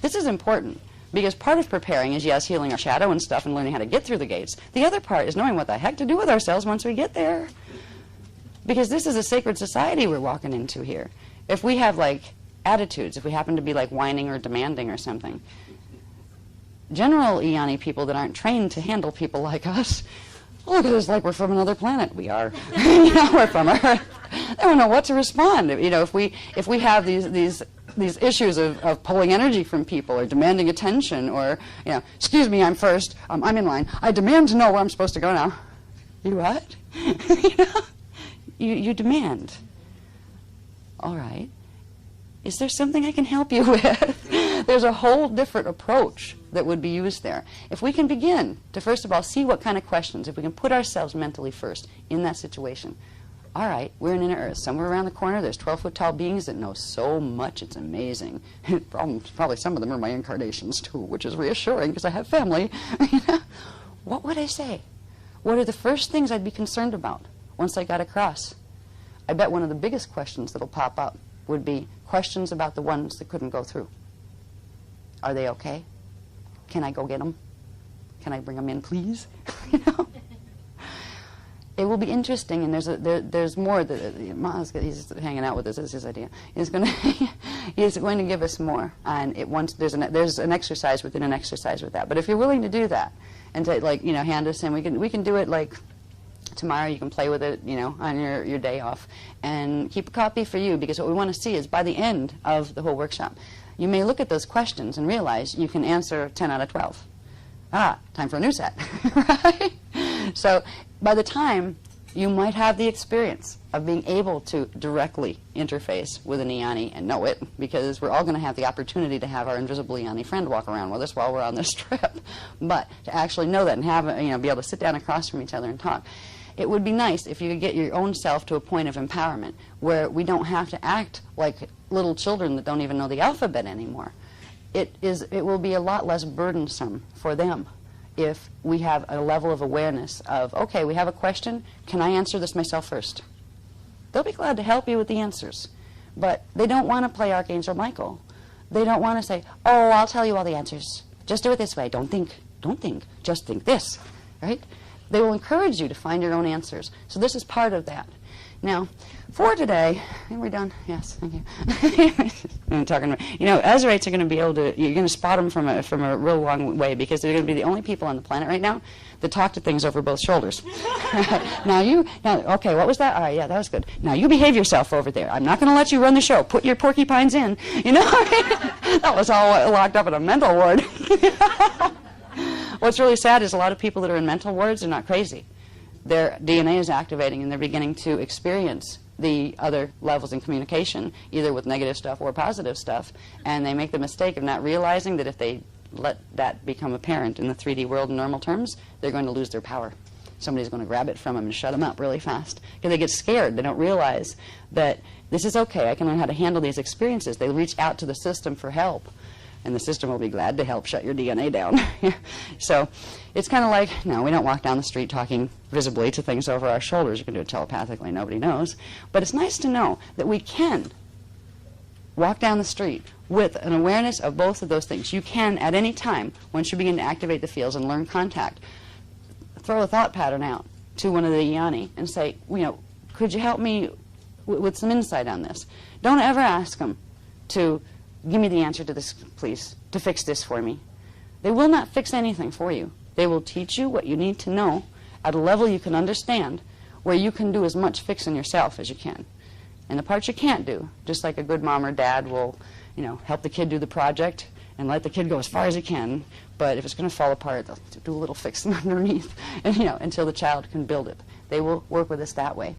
This is important, because part of preparing is, yes, healing our shadow and stuff and learning how to get through the gates. The other part is knowing what the heck to do with ourselves once we get there. Because this is a sacred society we're walking into here. If we have, like, attitudes, if we happen to be, like, whining or demanding or something, general Iani people that aren't trained to handle people like us, look at us like we're from another planet. We are. You know, we're from Earth. They don't know what to respond. You know, if we have these issues of pulling energy from people or demanding attention or, you know, excuse me, I'm first, I'm in line, I demand to know where I'm supposed to go now. You what? You know? You demand. All right. Is there something I can help you with? There's a whole different approach that would be used there. If we can begin to, first of all, see what kind of questions, if we can put ourselves mentally first in that situation. All right, we're in Inner Earth. Somewhere around the corner, there's 12-foot-tall beings that know so much, it's amazing. Probably some of them are my incarnations, too, which is reassuring because I have family. What would I say? What are the first things I'd be concerned about once I got across? I bet one of the biggest questions that'll pop up would be questions about the ones that couldn't go through. Are they okay? Can I go get them? Can I bring them in, please? You know? It will be interesting, and there's more that he's hanging out with us. This is his idea. He's going to give us more, and there's an exercise within an exercise with that. But if you're willing to do that, and to, like, you know, hand us in, we can do it like tomorrow. You can play with it, you know, on your day off, and keep a copy for you, because what we want to see is by the end of the whole workshop, you may look at those questions and realize you can answer 10 out of 12. Ah, time for a new set, right? So by the time you might have the experience of being able to directly interface with an Iani and know it, because we're all going to have the opportunity to have our invisible Iani friend walk around with us while we're on this trip. But to actually know that and have, you know, be able to sit down across from each other and talk, it would be nice if you could get your own self to a point of empowerment where we don't have to act like little children that don't even know the alphabet anymore. It will be a lot less burdensome for them if we have a level of awareness of, okay, we have a question, can I answer this myself first? They'll be glad to help you with the answers, but they don't want to play Archangel Michael. They don't want to say, oh, I'll tell you all the answers. Just do it this way. Don't think, just think this, right? They will encourage you to find your own answers. So this is part of that. Now, for today, are we done? Yes, thank you. I'm talking about, you know, Azurites are going to be able to, you're going to spot them from a real long way, because they're going to be the only people on the planet right now that talk to things over both shoulders. Now, okay, what was that? All right, yeah, that was good. Now you behave yourself over there. I'm not going to let you run the show. Put your porcupines in. You know, that was all locked up in a mental ward. What's really sad is a lot of people that are in mental wards are not crazy. Their DNA is activating and they're beginning to experience the other levels in communication, either with negative stuff or positive stuff, and they make the mistake of not realizing that if they let that become apparent in the 3D world in normal terms, they're going to lose their power. Somebody's going to grab it from them and shut them up really fast. Because they get scared. They don't realize that this is okay. I can learn how to handle these experiences. They reach out to the system for help, and the system will be glad to help shut your DNA down. So it's kind of like, no, we don't walk down the street talking visibly to things over our shoulders. You can do it telepathically, nobody knows. But it's nice to know that we can walk down the street with an awareness of both of those things. You can, at any time, once you begin to activate the fields and learn contact, throw a thought pattern out to one of the Iani and say, you know, could you help me with some insight on this? Don't ever ask them to give me the answer to this, please, to fix this for me. They will not fix anything for you. They will teach you what you need to know at a level you can understand, where you can do as much fixing yourself as you can. And the parts you can't do, just like a good mom or dad will, you know, help the kid do the project and let the kid go as far as he can, but if it's going to fall apart, they'll do a little fixing underneath, and, you know, until the child can build it. They will work with us that way.